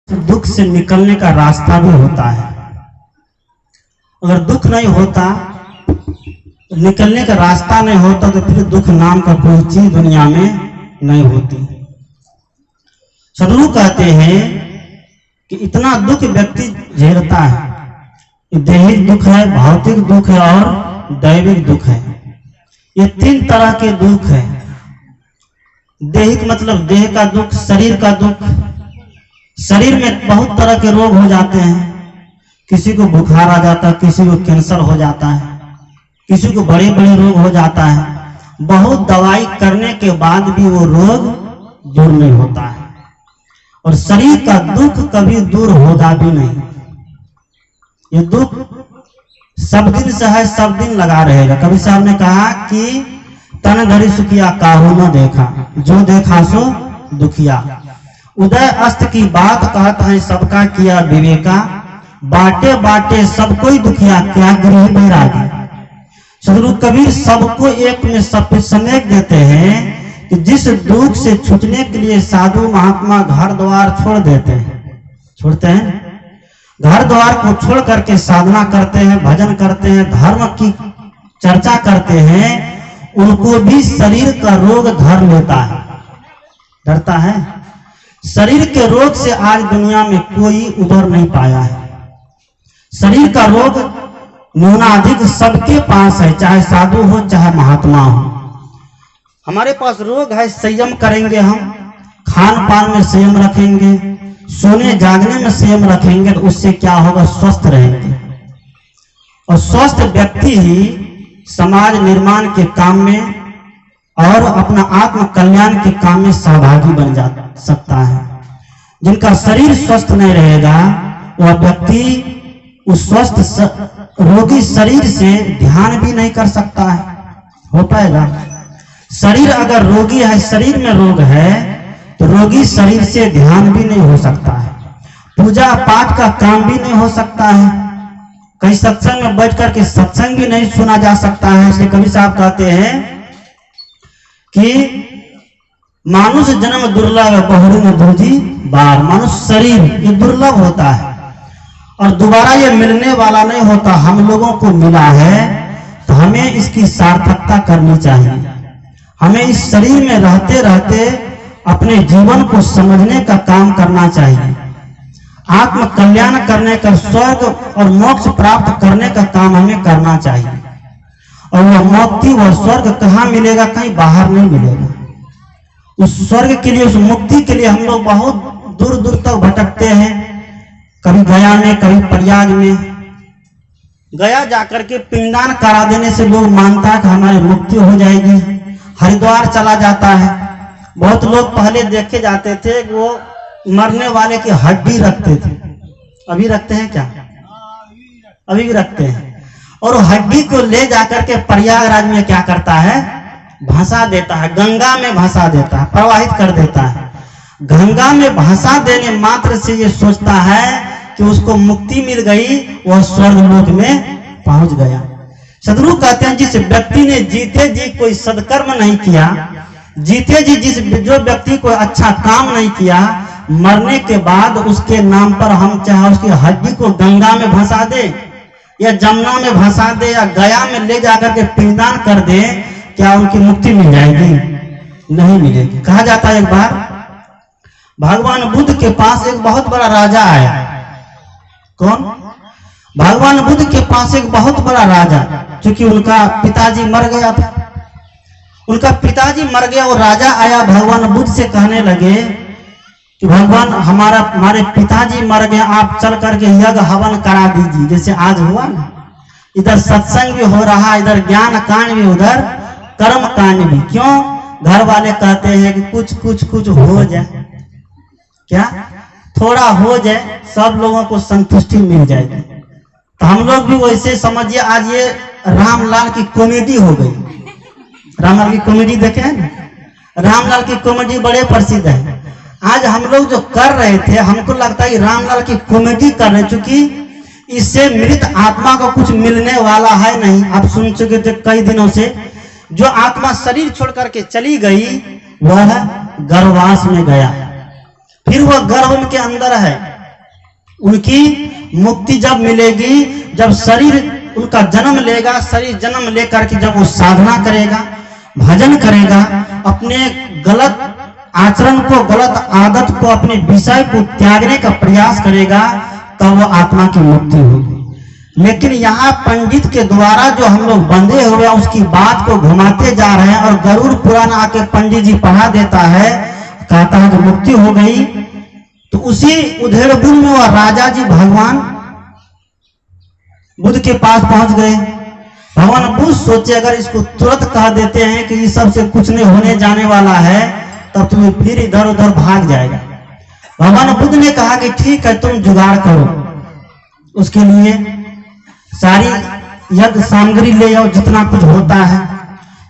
दुख से निकलने का रास्ता भी होता है। अगर दुख नहीं होता, निकलने का रास्ता नहीं होता, तो फिर दुख नाम का कोई चीज दुनिया में नहीं होती। सदगुरु कहते हैं कि इतना दुख व्यक्ति झेलता है, दैहिक दुख है, भौतिक दुख है और दैविक दुख है। ये तीन तरह के दुख है। दैहिक मतलब देह का दुख, शरीर का दुख। शरीर में बहुत तरह के रोग हो जाते हैं। किसी को बुखार आ जाता है, किसी को कैंसर हो जाता है, किसी को बड़े बड़े रोग हो जाता है। बहुत दवाई करने के बाद भी वो रोग दूर नहीं होता है। और शरीर का दुख कभी दूर होगा भी नहीं। ये दुख सब दिन से है, सब दिन लगा रहेगा। कबीर साहब ने कहा कि तन धरि सुखिया काहू न देखा, जो देखा सो दुखिया। उदय अस्त की बात कहत है, सबका किया विवेका। बाटे बाटे सब कोई दुखिया, क्या गृह बैरागी। सदगुरु कबीर सबको एक में सब समेट देते हैं कि जिस दुख से छूटने के लिए साधु महात्मा घर द्वार छोड़ देते हैं, छोड़ते हैं, घर द्वार को छोड़ करके साधना करते हैं, भजन करते हैं, धर्म की चर्चा करते हैं, उनको भी शरीर का रोग धर लेता है, डरता है। शरीर के रोग से आज दुनिया में कोई उबर नहीं पाया है। शरीर का रोग न्यूनाधिक सबके पास है, चाहे साधु हो चाहे महात्मा हो। हमारे पास रोग है, संयम करेंगे हम, खान पान में संयम रखेंगे, सोने जागने में संयम रखेंगे, तो उससे क्या होगा, स्वस्थ रहेंगे। और स्वस्थ व्यक्ति ही समाज निर्माण के काम में और अपना आत्म कल्याण के काम में सहभागी बन जा सकता है। जिनका शरीर स्वस्थ नहीं रहेगा, वह व्यक्ति उस स्वस्थ रोगी शरीर से ध्यान भी नहीं कर सकता है, हो पाएगा। शरीर अगर रोगी है, शरीर में रोग है, तो रोगी शरीर से ध्यान भी नहीं हो सकता है, पूजा पाठ का काम भी नहीं हो सकता है, कहीं सत्संग में बैठ करके सत्संग भी नहीं सुना जा सकता है। इसलिए कबीर साहब कहते हैं कि मानुष जन्म दुर्लभ, बहुरी में दूजी बार। मानुष शरीर ये दुर्लभ होता है और दोबारा ये मिलने वाला नहीं होता। हम लोगों को मिला है तो हमें इसकी सार्थकता करनी चाहिए। हमें इस शरीर में रहते रहते अपने जीवन को समझने का काम करना चाहिए। आत्म कल्याण करने का, स्वर्ग और मोक्ष प्राप्त करने का काम हमें करना चाहिए। और वह मुक्ति, वह स्वर्ग कहाँ मिलेगा, कहीं बाहर नहीं मिलेगा। उस स्वर्ग के लिए, उस मुक्ति के लिए हम लोग बहुत दूर दूर तक भटकते हैं। कभी गया में, कभी प्रयाग में। गया जाकर के पिंडदान करा देने से लोग मानता है कि हमारी मुक्ति हो जाएगी। हरिद्वार चला जाता है। बहुत लोग पहले देखे जाते थे कि वो मरने वाले की हड्डी रखते थे। अभी रखते हैं क्या? अभी भी रखते हैं। और हड्डी को ले जाकर के प्रयागराज में क्या करता है, भसा देता है, गंगा में भसा देता है, प्रवाहित कर देता है। गंगा में भसा देने मात्र से ये सोचता है कि उसको मुक्ति मिल गई, वह स्वर्ग लोक में पहुंच गया। सदगुरु कहते हैं जिस व्यक्ति ने जीते जी कोई सदकर्म नहीं किया, जीते जी जो व्यक्ति कोई अच्छा काम नहीं किया, मरने के बाद उसके नाम पर हम चाहे उसकी हड्डी को गंगा में भसा दे या जमुना में भसा दे या गया में ले जाकर के पिंडदान कर दे, क्या उनकी मुक्ति मिल जाएगी? नहीं मिलेगी। कहा जाता है एक बार भगवान बुद्ध के पास एक बहुत बड़ा राजा आया। कौन? भगवान बुद्ध के पास एक बहुत बड़ा राजा, क्योंकि उनका पिताजी मर गया था। उनका पिताजी मर गया और राजा आया, भगवान बुद्ध से कहने लगे कि भगवान हमारे पिताजी मर गए, आप चल करके यज्ञ हवन करा दीजिए, जैसे आज हुआ ना। इधर सत्संग भी हो रहा, इधर ज्ञान कांड भी, उधर कर्म कांड भी। क्यों? घर वाले कहते हैं कि कुछ कुछ कुछ हो जाए, क्या थोड़ा हो जाए, सब लोगों को संतुष्टि मिल जाएगी। तो हम लोग भी वैसे समझिए, आज ये रामलाल की कॉमेडी हो गई। रामलाल की कॉमेडी देखे हैं ना? रामलाल की कॉमेडी बड़े प्रसिद्ध है। आज हम लोग जो कर रहे थे, हमको लगता है रामलाल की कॉमेडी कर रहे, चूंकि इससे मृत आत्मा को कुछ मिलने वाला है नहीं। आप सुन चुके थे कई दिनों से, जो आत्मा शरीर छोड़ करके चली गई वह गर्भवास में गया, फिर वह गर्भ के अंदर है, उनकी मुक्ति जब मिलेगी जब शरीर उनका जन्म लेगा, शरीर जन्म लेकर के जब वो साधना करेगा, भजन करेगा, अपने गलत आचरण को, गलत आदत को, अपने विषय को त्यागने का प्रयास करेगा, तब वो आत्मा की मुक्ति होगी। लेकिन यहाँ पंडित के द्वारा जो हम लोग बंधे हुए उसकी बात को घुमाते जा रहे हैं, और गरुड़ पुराण आके पंडित जी पढ़ा देता है, कहता है कि मुक्ति हो गई। तो उसी उधेड़बुल में वह राजा जी भगवान बुद्ध के पास पहुंच गए। भगवान बुद्ध सोचे अगर इसको तुरंत कह देते हैं कि इस सब से कुछ नहीं होने जाने वाला है, तब तुम्हें फिर इधर उधर भाग जाएगा। भगवान बुद्ध ने कहा कि ठीक है, तुम जुगाड़ करो, उसके लिए सारी यज्ञ सामग्री ले आओ, जितना कुछ होता है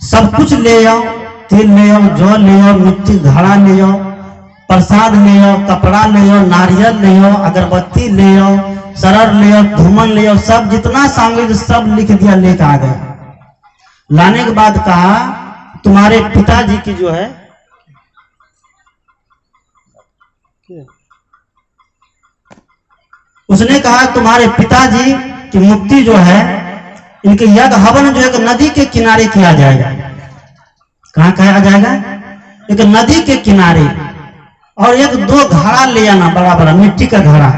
सब कुछ ले आओ, तेल ले आओ, जौ ले आओ, मिट्टी घड़ा ले आओ, प्रसाद ले आओ, कपड़ा ले आओ, नारियल ले आओ, अगरबत्ती ले आओ, सरर ले आओ, धूमन ले आओ, सब जितना सामग्री सब लिख दिया, लेकर आ गए। लाने के बाद कहा तुम्हारे पिताजी की जो है उसने कहा तुम्हारे पिताजी की मुक्ति जो है, इनके यज्ञ हवन जो है नदी के किनारे किया जाएगा। कहाँ किया जाएगा? एक नदी के किनारे, और एक 2 घड़ा ले आना, बड़ा बड़ा मिट्टी का घड़ा,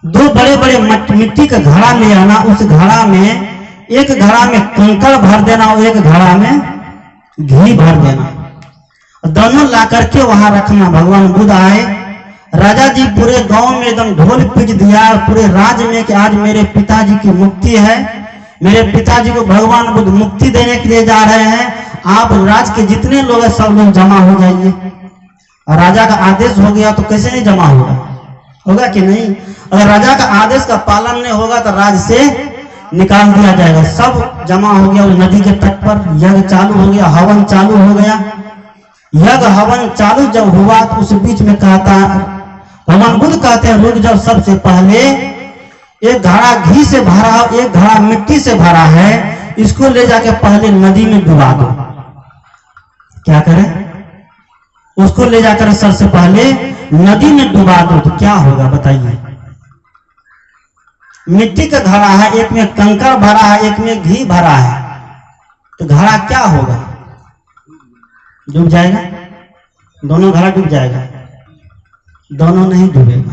2 बड़े बड़े मिट्टी का घड़ा ले आना। उस घड़ा में एक घड़ा में कंकड़ भर देना और एक घड़ा में घी भर देना, दोनों ला करके वहां रखना। भगवान बुद्ध आए, राजा जी पूरे गांव में एकदम ढोल पीट दिया, पूरे राज्य में कि आज मेरे पिताजी की मुक्ति है, मेरे पिताजी को भगवान बुद्ध मुक्ति देने के लिए जा रहे हैं, आप राज्य के जितने लोग हैं सब लोग जमा हो जाइए। और राजा का आदेश हो गया तो कैसे नहीं जमा होगा? होगा कि नहीं? अगर राजा का आदेश का पालन नहीं होगा तो राज्य से निकाल दिया जाएगा। सब जमा हो गया नदी के तट पर, यज्ञ चालू हो गया, हवन चालू हो गया। यज्ञ हवन चालू जब हुआ तो उस बीच में कहता भगवान बुद्ध कहते हैं रुक जाओ, सबसे पहले एक घड़ा घी से भरा, एक घड़ा मिट्टी से भरा है, इसको ले जाके पहले नदी में डुबा दो। क्या करें? उसको ले जाकर सबसे पहले नदी में डुबा दो तो क्या होगा बताइए? मिट्टी का घड़ा है, एक में कंकड़ भरा है, एक में घी भरा है, तो घड़ा क्या होगा? डूब जाएगा। दोनों घड़ा डूब जाएगा? दोनों नहीं डूबेगा।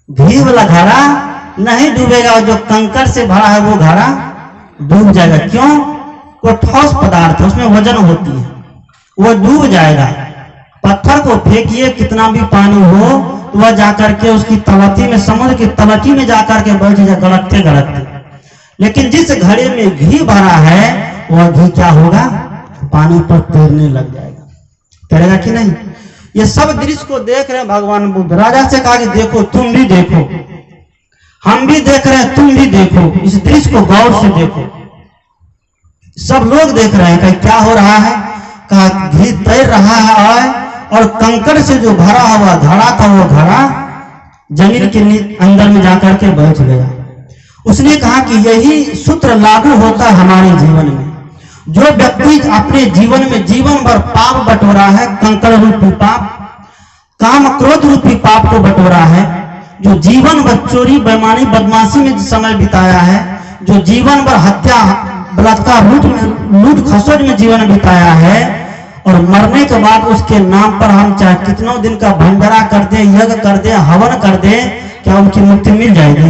घी वाला घड़ा नहीं डूबेगा, जो कंकड़ से भरा है वो घड़ा डूब जाएगा। क्यों? वो ठोस पदार्थ है, उसमें वजन होती है, वो डूब जाएगा। पत्थर को फेंकिए कितना भी पानी हो, वह जाकर के उसकी तलहटी में, समुद्र की तलहटी में जाकर के बैठ जाए गड़कते गड़कते। लेकिन जिस घड़े में घी भरा है वह घी क्या होगा? पानी पर तैरने लग जाएगा। तैरेगा कि नहीं? ये सब दृश्य को देख रहे हैं भगवान बुद्ध। राजा से कहा कि देखो, तुम भी देखो, हम भी देख रहे हैं, तुम भी देखो, इस दृश्य को गौर से देखो। सब लोग देख रहे हैं कि क्या हो रहा है। कहा घी तैर रहा है, और कंकड़ से जो भरा हुआ घड़ा था वो घड़ा जमीन के अंदर में जाकर के बैठ गया। उसने कहा कि यही सूत्र लागू होता है हमारे जीवन में। जो व्यक्ति अपने जीवन में जीवन भर पाप बटोरा है, कंकड़ रूपी पाप, काम क्रोध रूपी पाप को बटोरा है, जो जीवन भर चोरी बेईमानी बदमाशी में समय बिताया है, जो जीवन भर हत्या बलात्कार लूट खसोट में जीवन बिताया है, और मरने के बाद उसके नाम पर हम चाहे कितनों दिन का भंडारा कर दें, यज्ञ कर दें, हवन कर दें, क्या उनकी मुक्ति मिल जाएगी?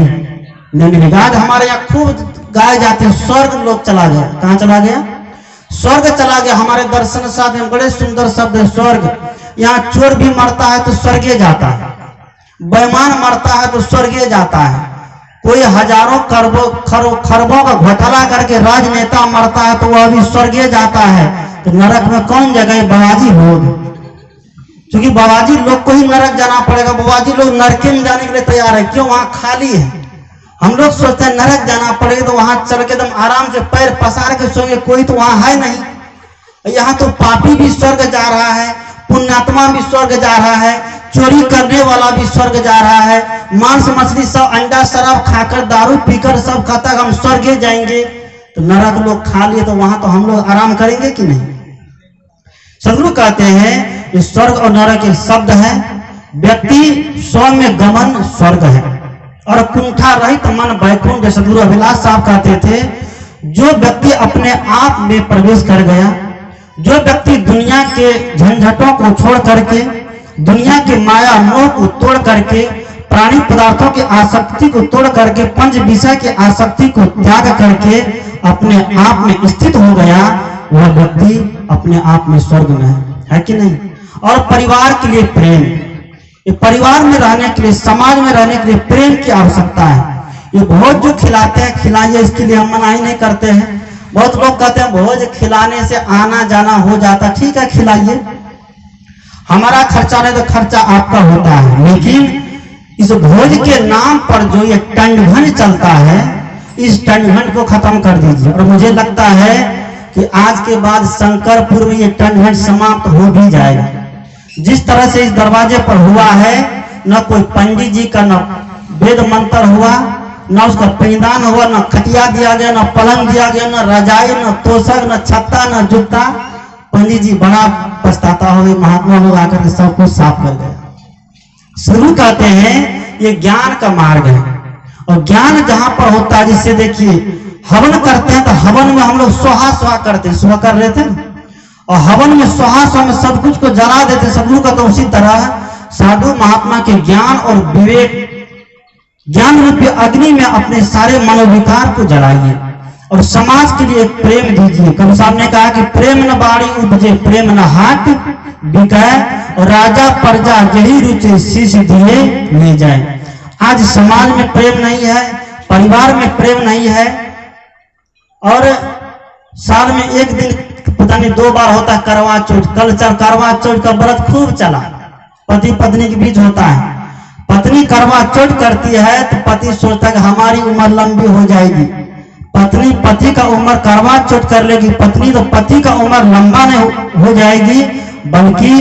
नहीं मिलेगी। आज हमारे यहाँ खूब गाए जाते हैं स्वर्ग लोग चला गया। कहाँ चला गया? स्वर्ग चला गया। हमारे दर्शन शास्त्र में बड़े सुंदर शब्द है स्वर्ग। यहाँ चोर भी मरता है तो स्वर्गीय जाता है, बेईमान मरता है तो स्वर्गीय जाता है, कोई हजारों खरबों का घोटाला करके राजनेता मरता है तो वह भी स्वर्गीय जाता है। तो नरक में कौन जगह? बाबाजी लोग, क्योंकि बाबाजी लोग को ही नरक जाना पड़ेगा। बाबाजी लोग नरक में जाने के लिए तैयार है। क्यों? वहां खाली है। हम लोग सोचते हैं नरक जाना पड़ेगा तो वहां चल के एकदम आराम से पैर पसार के सोएंगे, कोई तो वहां है नहीं। यहाँ तो पापी भी स्वर्ग जा रहा है, पुण्यात्मा भी स्वर्ग जा रहा है, चोरी करने वाला भी स्वर्ग जा रहा है, मांस मछली सब अंडा शराब खाकर दारू पीकर सब खाता हम स्वर्ग जाएंगे। तो नरक लोग खा लिए तो वहां तो हम लोग आराम करेंगे कि नहीं? सदगुरु कहते हैं स्वर्ग और नरक एक शब्द है। व्यक्ति स्व में गमन स्वर्ग है और कुंठा रहित मन वैकुंठ। जैसे गुरु अभिलाष साहब कहते थे, जो व्यक्ति अपने आप में प्रवेश कर गया, जो व्यक्ति दुनिया के झंझटों को छोड़ करके, दुनिया के माया मोह को तोड़ करके, प्राणी पदार्थों की आसक्ति को तोड़ करके, पंच विषय की आसक्ति को त्याग करके अपने आप में स्थित हो गया, वह व्यक्ति अपने आप में स्वर्ग में है कि नहीं। और परिवार के लिए प्रेम, ये परिवार में रहने के लिए, समाज में रहने के लिए प्रेम की आवश्यकता है। ये भोज जो खिलाते हैं, खिलाइए, इसके लिए हम मनाही नहीं करते हैं। बहुत लोग कहते हैं भोज खिलाने से आना जाना हो जाता, ठीक है खिलाइए, हमारा खर्चा नहीं तो खर्चा आपका होता है। लेकिन इस भोज के नाम पर जो ये टंडघन चलता है, इस टंडघन को खत्म कर दीजिए। और मुझे लगता है कि आज के बाद शंकरपुर में ये टंडघन समाप्त हो भी जाएगा। जिस तरह से इस दरवाजे पर हुआ है, न कोई पंडित जी का न वेद मंत्र हुआ, न उसका पिंडदान हुआ, न खटिया दिया गया, न पलंग दिया गया, न रजाई, न तोशक, न छत्ता, न जूता। पंडित जी बड़ा पछताता हो, महात्मा लोग आकर के सब कुछ साफ कर गए। शुरू कहते हैं ये ज्ञान का मार्ग है, और ज्ञान जहां पर होता है, जिससे देखिए हवन करते हैं तो हवन में हम लोग सोहा सोहा करते हैं, सुहा कर रहे थे, और हवन में सोहा सोहा में सब कुछ को जला देते सदगुरु का। तो उसी तरह साधु महात्मा के ज्ञान और विवेक, ज्ञान रूपी अग्नि में अपने सारे मनोविकार को जलाइए और समाज के लिए प्रेम दीजिए। कबीर साहब ने कहा कि प्रेम न बाड़ी उपजे, प्रेम न हाट बिकाए, और राजा प्रजा यही रुचि शीश दिए ले जाए। आज समाज में प्रेम नहीं है, परिवार में प्रेम नहीं है, और साल में एक दिन पता नहीं 2 बार होता है करवा चौथ। कल करवा चौथ का व्रत खूब चला, पति पत्नी के बीच होता है। पत्नी करवा चौथ करती है तो पति सोचता है कि हमारी उम्र लंबी हो जाएगी, पत्नी पति का उम्र करवा चौथ कर लेगी, पत्नी तो पति का उम्र लंबा नहीं हो जाएगी, बल्कि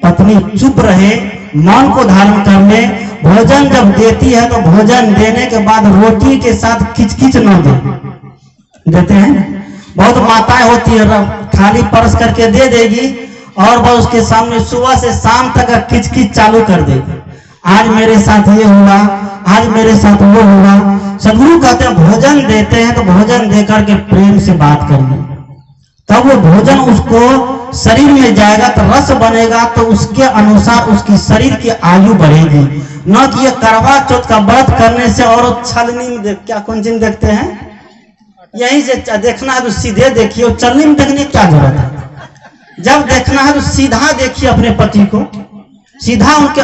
पत्नी चुप रहे, मौन को धारण कर ले। भोजन जब देती है तो भोजन देने के बाद रोटी के साथ खिचखिच न देते हैं। बहुत माताएं होती है, खाली परस करके दे देगी और वह उसके सामने सुबह से शाम तक खिचखिच चालू कर देगी। आज मेरे साथ ये हुआ, आज मेरे साथ वो हुआ। सदगुरु कहते हैं भोजन देते हैं तो भोजन देकर के प्रेम से बात करिए, तब वो भोजन उसको शरीर में जाएगा तो रस बनेगा, तो उसके अनुसार उसकी शरीर की आयु बढ़ेगी। न कि ये करवा चौथ का व्रत करने से और छलनी में क्या कौन चीज देखते हैं, यहीं से देखना है तो सीधे देखिए, और चलनी में देखने क्या जरूरत है। जब देखना है तो सीधा देखिए अपने पति को, सीधा उनके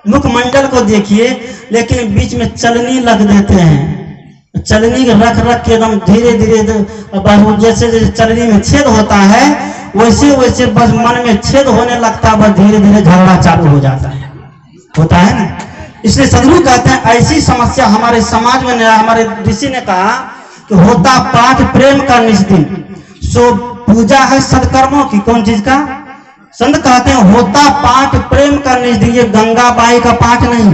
मुखमंडल को देखिए, लेकिन बीच में चलनी लग देते हैं। चलनी रख रख के एकदम धीरे धीरे, जैसे जैसे चलनी में छेद होता है वैसे वैसे बस मन में छेद होने लगता है, बस धीरे धीरे झगड़ा चालू हो जाता है, होता है ना। इसलिए सदगुरु कहते हैं ऐसी समस्या हमारे समाज में, हमारे ऋषि ने कहा कि होता पाठ प्रेम का निस्दिन, सो पूजा है सदकर्मों की। कौन चीज का? संत कहते हैं होता पाठ प्रेम का निस्दिन। ये गंगा बाई का पाठ नहीं,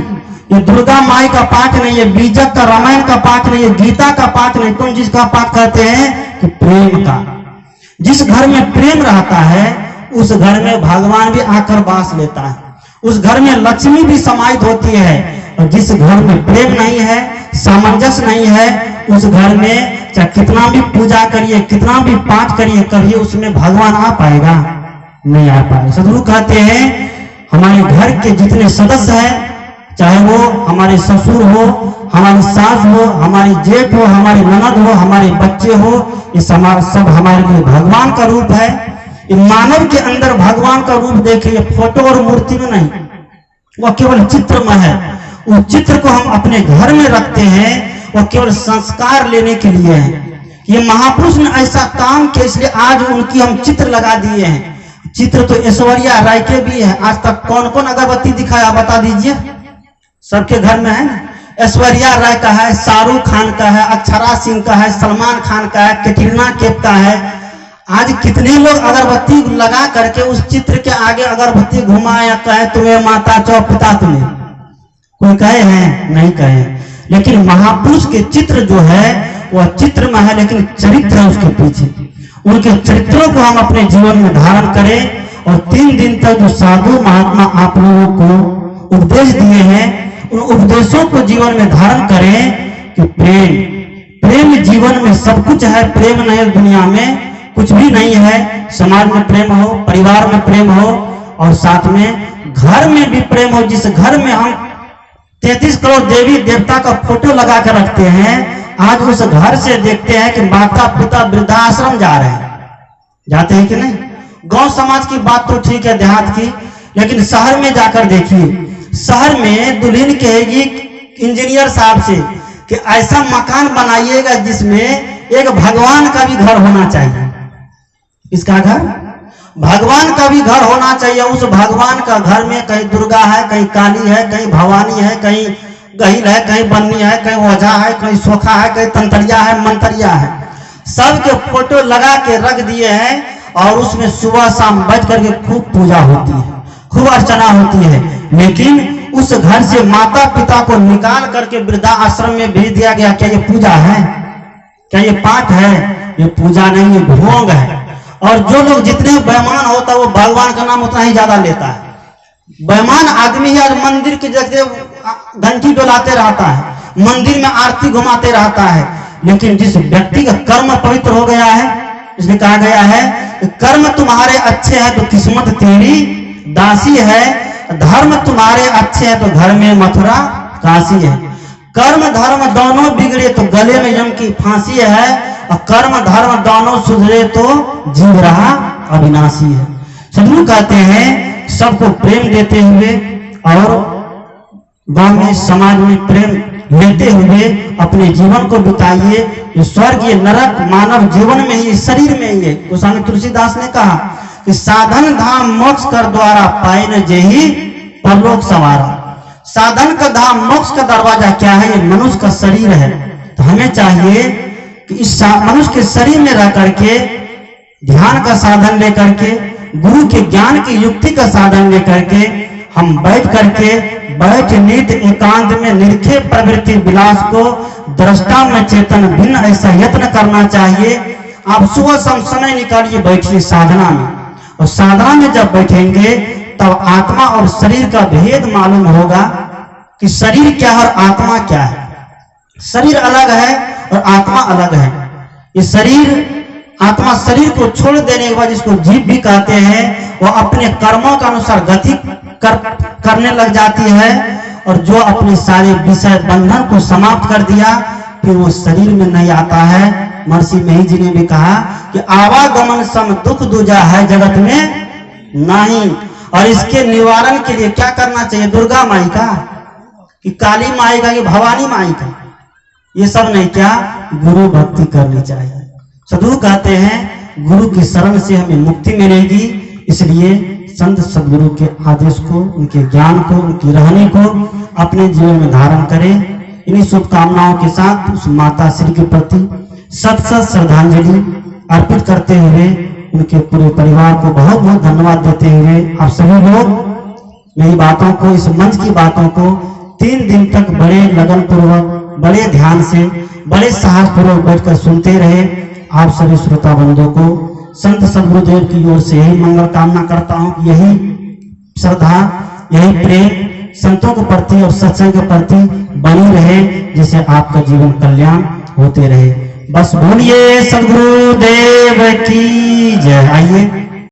ये दुर्गा माई का पाठ नहीं, ये बीजक का रामायण का पाठ नहीं, ये गीता का पाठ नहीं। कौन चीज का पाठ कहते हैं? कि प्रेम का। जिस घर में प्रेम रहता है उस घर में भगवान भी आकर वास लेता है, उस घर में लक्ष्मी भी समाहित होती है। और जिस घर में प्रेम नहीं है, सामंजस्य नहीं है, उस घर में चाहे कितना भी पूजा करिए, कितना भी पाठ करिए, उसमें भगवान आ पाएगा? नहीं आ पाएगा। सदगुरु कहते हैं हमारे घर के जितने सदस्य हैं, चाहे वो हमारे ससुर हो, हमारी सास हो, हमारी जेठ हो, हमारी ननद हो, हमारे बच्चे हो, ये सब हमारे लिए भगवान का रूप है। ये मानव के अंदर भगवान का रूप देखिए, फोटो और मूर्ति में नहीं, वह केवल चित्र में है। उस चित्र को हम अपने घर में रखते हैं, वह केवल संस्कार लेने के लिए है। ये महापुरुष ने ऐसा काम किया, इसलिए आज उनकी हम चित्र लगा दिए हैं। चित्र तो ऐश्वर्या राय के भी है। आज तक कौन कौन अगरबत्ती दिखाया बता दीजिए? सबके घर में है ना। ऐश्वर्या राय का है, शाहरुख खान का है, अक्षरा सिंह का है, सलमान खान का है, कैटरीना कैफ का है। आज कितने लोग अगरबत्ती लगा करके उस चित्र के आगे अगरबत्ती घुमा या कहे तुम्हें माता चौ पिता तुम्हें, कोई कहे हैं? नहीं कहे। लेकिन महापुरुष के चित्र जो है वह चित्र में है, लेकिन चरित्र है उसके पीछे। उनके चरित्रों को हम अपने जीवन में धारण करें, और 3 दिन तक जो साधु महात्मा आप लोगों को उपदेश दिए हैं, उन उपदेशों को जीवन में धारण करें कि प्रेम जीवन में सब कुछ है। प्रेम नहीं दुनिया में कुछ भी नहीं है। समाज में प्रेम हो, परिवार में प्रेम हो, और साथ में घर में भी प्रेम हो। जिस घर में हम 33 करोड़ देवी देवता का फोटो लगा कर रखते हैं, आज उस घर से देखते हैं कि माता पिता वृद्धाश्रम जा रहे हैं। जाते हैं कि नहीं? गांव समाज की बात तो ठीक है, देहात की, लेकिन शहर में जाकर देखिए। शहर में दुल्हन कहेगी इंजीनियर साहब से कि ऐसा मकान बनाइएगा जिसमें एक भगवान का भी घर होना चाहिए। इसका घर भगवान का भी घर होना चाहिए। उस भगवान का घर में कहीं दुर्गा है, कहीं काली है, कहीं भवानी है, कहीं गहिल है, कहीं बन्नी है, कहीं ओझा है, कहीं सोखा है, कहीं तंतरिया है, मंतरिया है। सबके फोटो लगा के रख दिए हैं और उसमें सुबह शाम बैठ करके खूब पूजा होती है, खूब अर्चना होती है। लेकिन उस घर से माता पिता को निकाल करके वृद्धा आश्रम में भेज दिया गया। क्या ये पूजा है? क्या ये पाठ है? ये पूजा नहीं, ये भोग है। और जो लोग जितने बेईमान होता है वो भगवान का नाम उतना ही ज्यादा लेता है। बेईमान आदमी ही आज मंदिर की जगह घंटी डोलाते रहता है, मंदिर में आरती घुमाते रहता है। लेकिन जिस व्यक्ति का कर्म पवित्र हो गया है, इसलिए कहा गया है कि कर्म तुम्हारे अच्छे हैं तो किस्मत तेरी दासी है, धर्म तुम्हारे अच्छे हैं तो घर में मथुरा काशी है। कर्म धर्म दोनों बिगड़े तो गले में यम की फांसी है, और कर्म धर्म दोनों सुधरे तो जीव रहा अविनाशी है। सदगुरु कहते हैं सबको प्रेम देते हुए और गांव में समाज में प्रेम लेते हुए अपने जीवन को बिताइए। ये स्वर्ग ये नरक मानव जीवन में ही, शरीर में ही है। गोस्वामी तुलसीदास ने कहा कि साधन धाम मोक्ष कर द्वारा पाए न जेहि परलोक सवारा। साधन का धाम मोक्ष का दरवाजा क्या है? ये मनुष्य का शरीर है। तो हमें चाहिए कि इस मनुष्य के शरीर में रह करके ध्यान का साधन लेकर के, गुरु के ज्ञान की युक्ति का साधन लेकर के हम बैठ नित एकांत में निरखे प्रवृत्ति विलास को दृष्टा में चेतन भिन्न ऐसा यत्न करना चाहिए। आप सुबह शाम समय निकालिए, बैठिए साधना में, और साधना में जब बैठेंगे तब आत्मा और शरीर का भेद मालूम होगा कि शरीर क्या है और आत्मा क्या है। शरीर अलग है और आत्मा अलग है। ये शरीर आत्मा शरीर को छोड़ देने के बाद, जिसको जीव भी कहते हैं, वो अपने कर्मों के अनुसार गति करने लग जाती है। और जो अपने सारे विषय बंधन को समाप्त कर दिया फिर वो शरीर में नहीं आता है। महर्षि मेही जी ने भी कहा कि आवागमन सम दुख दूजा है जगत में नहीं। और इसके निवारण के लिए क्या करना चाहिए? दुर्गा माई का कि काली माई का कि भवानी माई का? ये सब नहीं, क्या गुरु भक्ति करनी चाहिए। सदगुरु कहते हैं गुरु की शरण से हमें मुक्ति मिलेगी। इसलिए संत सदगुरु के आदेश को, उनके ज्ञान को, उनकी रहनी को अपने जीवन में धारण करें। इन्हीं शुभकामनाओं के साथ उस माता श्री के प्रति सत श्रद्धांजलि अर्पित करते हुए उनके पूरे परिवार को बहुत बहुत धन्यवाद देते हुए आप सभी लोग मेरी बातों को, इस मंच की बातों को 3 दिन तक बड़े लगन पूर्वक, बड़े ध्यान से, बड़े साहस पूर्वक बैठकर सुनते रहे। आप सभी श्रोता बंधुओं को संत सदगुरुदेव की ओर से यही मंगल कामना करता हूं कि यही श्रद्धा, यही प्रेम संतों के प्रति और सत्संग के प्रति बनी रहे, जिससे आपका जीवन कल्याण होते रहे। बस बोलिए सदगुरुदेव की जय। आइए